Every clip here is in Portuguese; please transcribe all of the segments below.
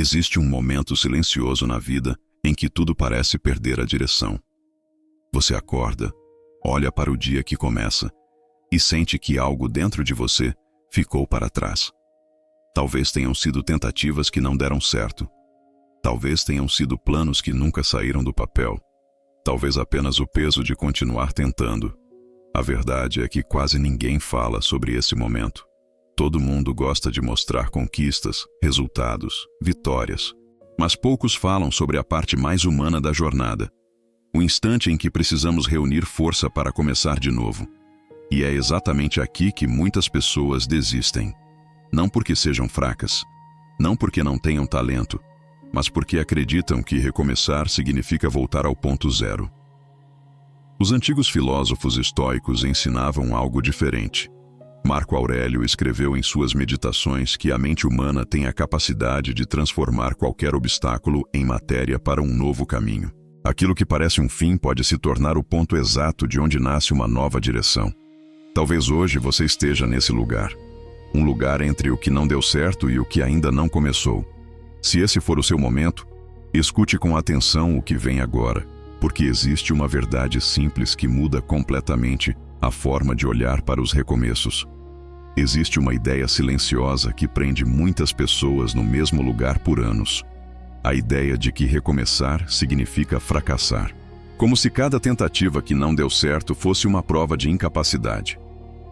Existe um momento silencioso na vida em que tudo parece perder a direção. Você acorda, olha para o dia que começa e sente que algo dentro de você ficou para trás. Talvez tenham sido tentativas que não deram certo. Talvez tenham sido planos que nunca saíram do papel. Talvez apenas o peso de continuar tentando. A verdade é que quase ninguém fala sobre esse momento. Todo mundo gosta de mostrar conquistas, resultados, vitórias. Mas poucos falam sobre a parte mais humana da jornada. O instante em que precisamos reunir força para começar de novo. E é exatamente aqui que muitas pessoas desistem. Não porque sejam fracas, não porque não tenham talento, mas porque acreditam que recomeçar significa voltar ao ponto zero. Os antigos filósofos estoicos ensinavam algo diferente. Marco Aurélio escreveu em suas meditações que a mente humana tem a capacidade de transformar qualquer obstáculo em matéria para um novo caminho. Aquilo que parece um fim pode se tornar o ponto exato de onde nasce uma nova direção. Talvez hoje você esteja nesse lugar. Um lugar entre o que não deu certo e o que ainda não começou. Se esse for o seu momento, escute com atenção o que vem agora, porque existe uma verdade simples que muda completamente a forma de olhar para os recomeços. Existe uma ideia silenciosa que prende muitas pessoas no mesmo lugar por anos. A ideia de que recomeçar significa fracassar. Como se cada tentativa que não deu certo fosse uma prova de incapacidade.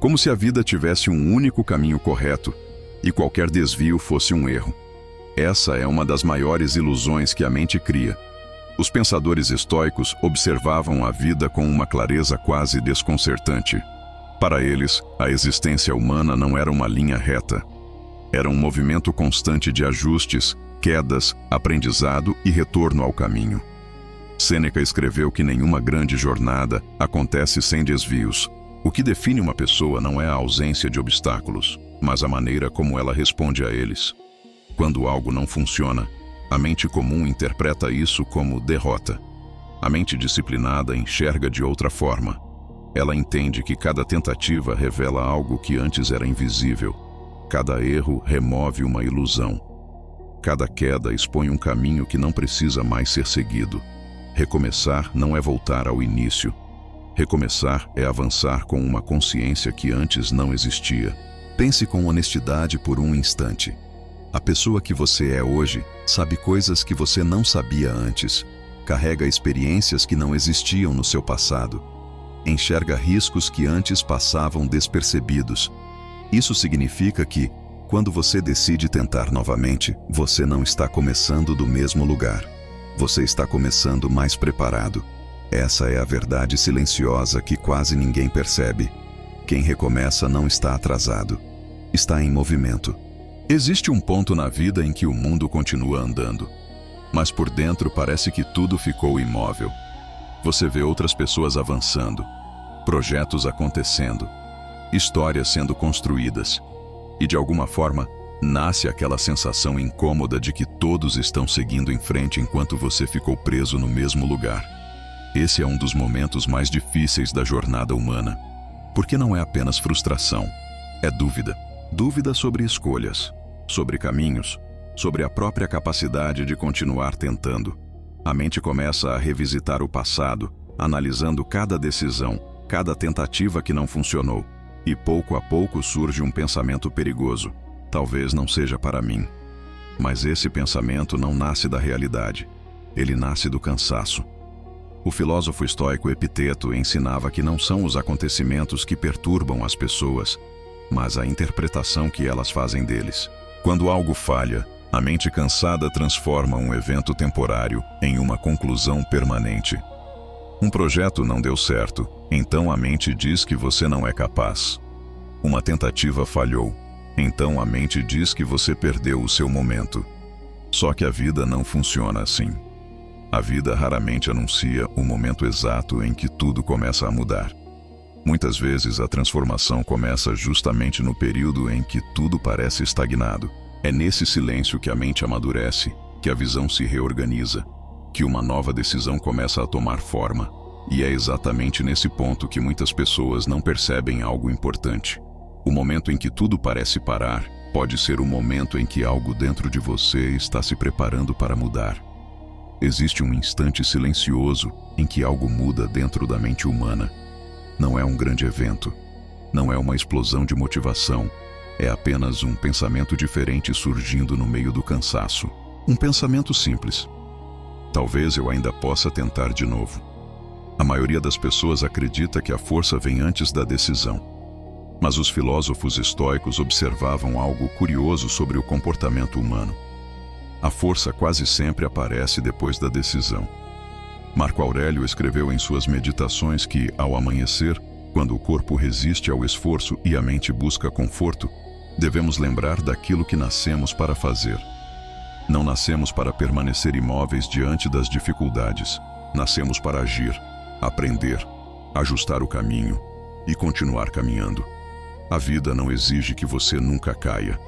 Como se a vida tivesse um único caminho correto e qualquer desvio fosse um erro. Essa é uma das maiores ilusões que a mente cria. Os pensadores estoicos observavam a vida com uma clareza quase desconcertante. Para eles, a existência humana não era uma linha reta. Era um movimento constante de ajustes, quedas, aprendizado e retorno ao caminho. Sêneca escreveu que nenhuma grande jornada acontece sem desvios. O que define uma pessoa não é a ausência de obstáculos, mas a maneira como ela responde a eles. Quando algo não funciona, a mente comum interpreta isso como derrota. A mente disciplinada enxerga de outra forma. Ela entende que cada tentativa revela algo que antes era invisível. Cada erro remove uma ilusão. Cada queda expõe um caminho que não precisa mais ser seguido. Recomeçar não é voltar ao início. Recomeçar é avançar com uma consciência que antes não existia. Pense com honestidade por um instante. A pessoa que você é hoje sabe coisas que você não sabia antes. Carrega experiências que não existiam no seu passado. Enxerga riscos que antes passavam despercebidos. Isso significa que, quando você decide tentar novamente, você não está começando do mesmo lugar. Você está começando mais preparado. Essa é a verdade silenciosa que quase ninguém percebe. Quem recomeça não está atrasado. Está em movimento. Existe um ponto na vida em que o mundo continua andando, mas por dentro parece que tudo ficou imóvel. Você vê outras pessoas avançando, projetos acontecendo, histórias sendo construídas, e de alguma forma nasce aquela sensação incômoda de que todos estão seguindo em frente enquanto você ficou preso no mesmo lugar. Esse é um dos momentos mais difíceis da jornada humana, porque não é apenas frustração, é dúvida. Dúvida sobre escolhas, sobre caminhos, sobre a própria capacidade de continuar tentando. A mente começa a revisitar o passado, analisando cada decisão, cada tentativa que não funcionou. E pouco a pouco surge um pensamento perigoso. Talvez não seja para mim. Mas esse pensamento não nasce da realidade. Ele nasce do cansaço. O filósofo estoico Epiteto ensinava que não são os acontecimentos que perturbam as pessoas, mas a interpretação que elas fazem deles. Quando algo falha, a mente cansada transforma um evento temporário em uma conclusão permanente. Um projeto não deu certo, então a mente diz que você não é capaz. Uma tentativa falhou, então a mente diz que você perdeu o seu momento. Só que a vida não funciona assim. A vida raramente anuncia o momento exato em que tudo começa a mudar. Muitas vezes a transformação começa justamente no período em que tudo parece estagnado. É nesse silêncio que a mente amadurece, que a visão se reorganiza, que uma nova decisão começa a tomar forma. E é exatamente nesse ponto que muitas pessoas não percebem algo importante. O momento em que tudo parece parar pode ser o momento em que algo dentro de você está se preparando para mudar. Existe um instante silencioso em que algo muda dentro da mente humana. Não é um grande evento, não é uma explosão de motivação, é apenas um pensamento diferente surgindo no meio do cansaço. Um pensamento simples. Talvez eu ainda possa tentar de novo. A maioria das pessoas acredita que a força vem antes da decisão. Mas os filósofos estoicos observavam algo curioso sobre o comportamento humano. A força quase sempre aparece depois da decisão. Marco Aurélio escreveu em suas meditações que, ao amanhecer, quando o corpo resiste ao esforço e a mente busca conforto, devemos lembrar daquilo que nascemos para fazer. Não nascemos para permanecer imóveis diante das dificuldades. Nascemos para agir, aprender, ajustar o caminho e continuar caminhando. A vida não exige que você nunca caia.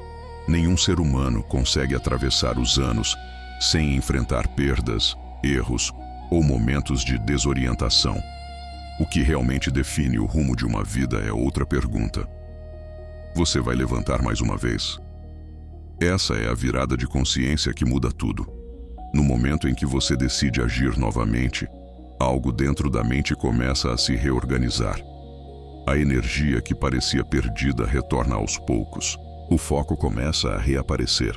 Nenhum ser humano consegue atravessar os anos sem enfrentar perdas, erros ou momentos de desorientação. O que realmente define o rumo de uma vida é outra pergunta. Você vai levantar mais uma vez? Essa é a virada de consciência que muda tudo. No momento em que você decide agir novamente, algo dentro da mente começa a se reorganizar. A energia que parecia perdida retorna aos poucos. O foco começa a reaparecer.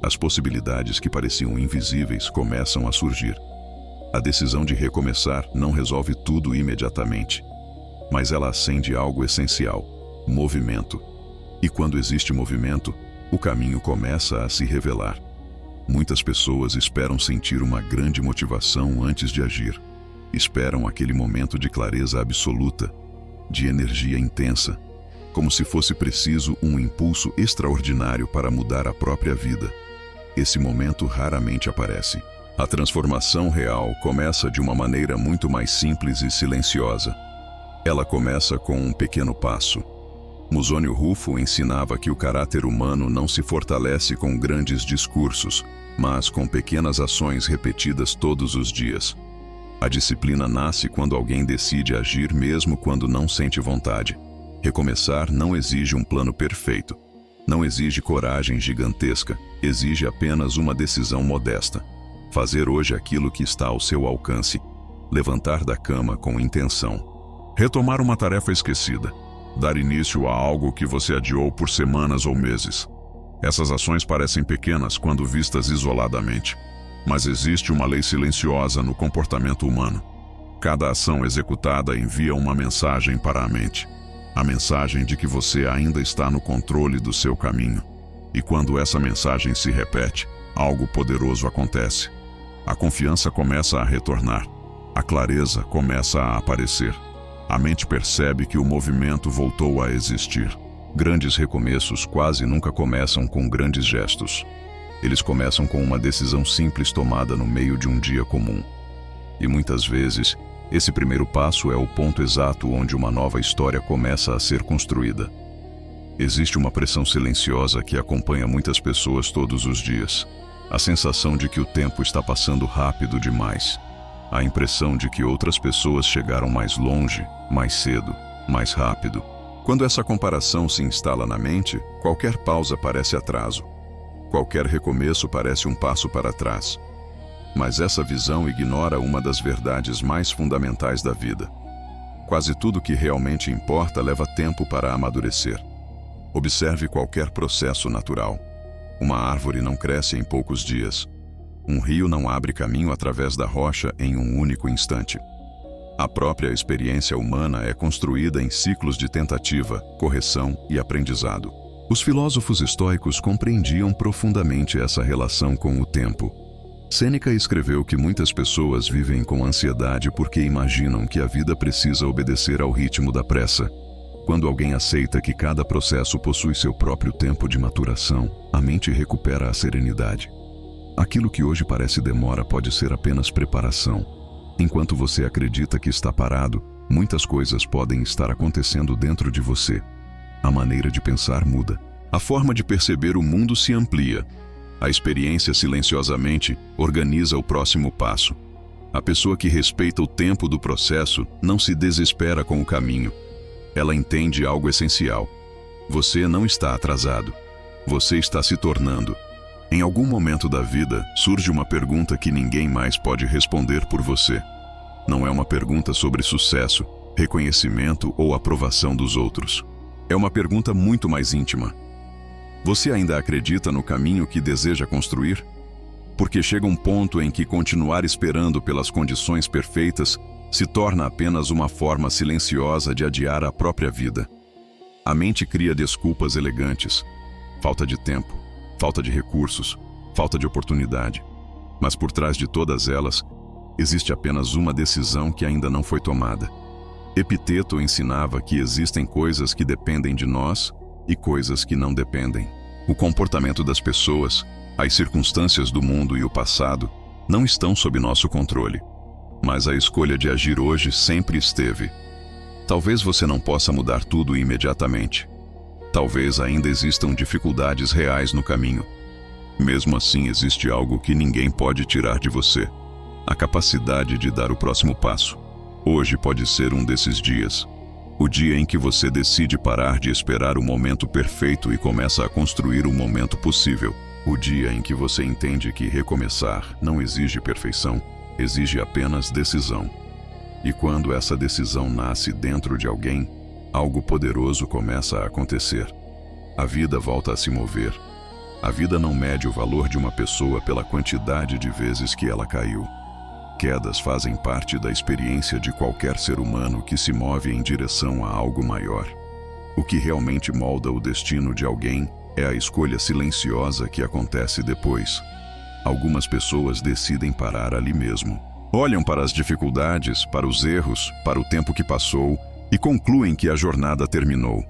As possibilidades que pareciam invisíveis começam a surgir. A decisão de recomeçar não resolve tudo imediatamente, mas ela acende algo essencial: movimento. E quando existe movimento, o caminho começa a se revelar. Muitas pessoas esperam sentir uma grande motivação antes de agir. Esperam aquele momento de clareza absoluta, de energia intensa, como se fosse preciso um impulso extraordinário para mudar a própria vida. Esse momento raramente aparece. A transformação real começa de uma maneira muito mais simples e silenciosa. Ela começa com um pequeno passo. Musônio Rufo ensinava que o caráter humano não se fortalece com grandes discursos, mas com pequenas ações repetidas todos os dias. A disciplina nasce quando alguém decide agir mesmo quando não sente vontade. Recomeçar não exige um plano perfeito. Não exige coragem gigantesca, exige apenas uma decisão modesta. Fazer hoje aquilo que está ao seu alcance. Levantar da cama com intenção. Retomar uma tarefa esquecida. Dar início a algo que você adiou por semanas ou meses. Essas ações parecem pequenas quando vistas isoladamente, mas existe uma lei silenciosa no comportamento humano. Cada ação executada envia uma mensagem para a mente. A mensagem de que você ainda está no controle do seu caminho. E quando essa mensagem se repete, algo poderoso acontece. A confiança começa a retornar. A clareza começa a aparecer. A mente percebe que o movimento voltou a existir. Grandes recomeços quase nunca começam com grandes gestos. Eles começam com uma decisão simples tomada no meio de um dia comum. E muitas vezes, esse primeiro passo é o ponto exato onde uma nova história começa a ser construída. Existe uma pressão silenciosa que acompanha muitas pessoas todos os dias. A sensação de que o tempo está passando rápido demais. A impressão de que outras pessoas chegaram mais longe, mais cedo, mais rápido. Quando essa comparação se instala na mente, qualquer pausa parece atraso. Qualquer recomeço parece um passo para trás. Mas essa visão ignora uma das verdades mais fundamentais da vida. Quase tudo que realmente importa leva tempo para amadurecer. Observe qualquer processo natural. Uma árvore não cresce em poucos dias. Um rio não abre caminho através da rocha em um único instante. A própria experiência humana é construída em ciclos de tentativa, correção e aprendizado. Os filósofos estoicos compreendiam profundamente essa relação com o tempo. Sêneca escreveu que muitas pessoas vivem com ansiedade porque imaginam que a vida precisa obedecer ao ritmo da pressa. Quando alguém aceita que cada processo possui seu próprio tempo de maturação, a mente recupera a serenidade. Aquilo que hoje parece demora pode ser apenas preparação. Enquanto você acredita que está parado, muitas coisas podem estar acontecendo dentro de você. A maneira de pensar muda. A forma de perceber o mundo se amplia. A experiência silenciosamente organiza o próximo passo. A pessoa que respeita o tempo do processo não se desespera com o caminho. Ela entende algo essencial. Você não está atrasado. Você está se tornando. Em algum momento da vida, surge uma pergunta que ninguém mais pode responder por você. Não é uma pergunta sobre sucesso, reconhecimento ou aprovação dos outros. É uma pergunta muito mais íntima. Você ainda acredita no caminho que deseja construir? Porque chega um ponto em que continuar esperando pelas condições perfeitas se torna apenas uma forma silenciosa de adiar a própria vida. A mente cria desculpas elegantes. Falta de tempo, falta de recursos, falta de oportunidade. Mas por trás de todas elas, existe apenas uma decisão que ainda não foi tomada. Epiteto ensinava que existem coisas que dependem de nós e coisas que não dependem. O comportamento das pessoas, as circunstâncias do mundo e o passado não estão sob nosso controle. Mas a escolha de agir hoje sempre esteve. Talvez você não possa mudar tudo imediatamente. Talvez ainda existam dificuldades reais no caminho. Mesmo assim, existe algo que ninguém pode tirar de você: a capacidade de dar o próximo passo. Hoje pode ser um desses dias. O dia em que você decide parar de esperar o momento perfeito e começa a construir o momento possível. O dia em que você entende que recomeçar não exige perfeição, exige apenas decisão. E quando essa decisão nasce dentro de alguém, algo poderoso começa a acontecer. A vida volta a se mover. A vida não mede o valor de uma pessoa pela quantidade de vezes que ela caiu. Quedas fazem parte da experiência de qualquer ser humano que se move em direção a algo maior. O que realmente molda o destino de alguém é a escolha silenciosa que acontece depois. Algumas pessoas decidem parar ali mesmo. Olham para as dificuldades, para os erros, para o tempo que passou e concluem que a jornada terminou.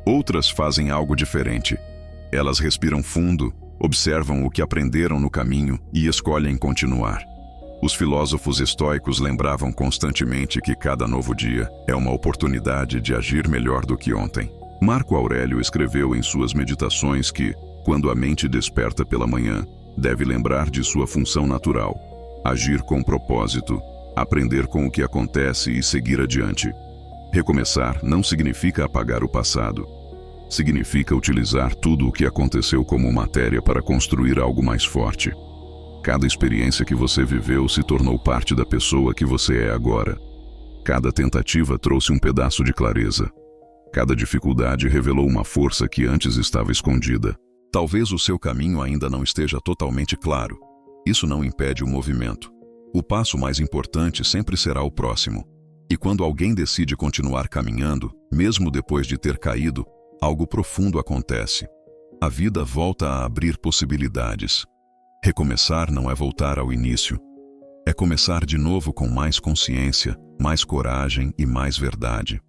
Outras fazem algo diferente. Elas respiram fundo, observam o que aprenderam no caminho e escolhem continuar. Os filósofos estoicos lembravam constantemente que cada novo dia é uma oportunidade de agir melhor do que ontem. Marco Aurélio escreveu em suas meditações que, quando a mente desperta pela manhã, deve lembrar de sua função natural: agir com propósito, aprender com o que acontece e seguir adiante. Recomeçar não significa apagar o passado. Significa utilizar tudo o que aconteceu como matéria para construir algo mais forte. Cada experiência que você viveu se tornou parte da pessoa que você é agora. Cada tentativa trouxe um pedaço de clareza. Cada dificuldade revelou uma força que antes estava escondida. Talvez o seu caminho ainda não esteja totalmente claro. Isso não impede o movimento. O passo mais importante sempre será o próximo. E quando alguém decide continuar caminhando, mesmo depois de ter caído, algo profundo acontece. A vida volta a abrir possibilidades. Recomeçar não é voltar ao início. É começar de novo com mais consciência, mais coragem e mais verdade.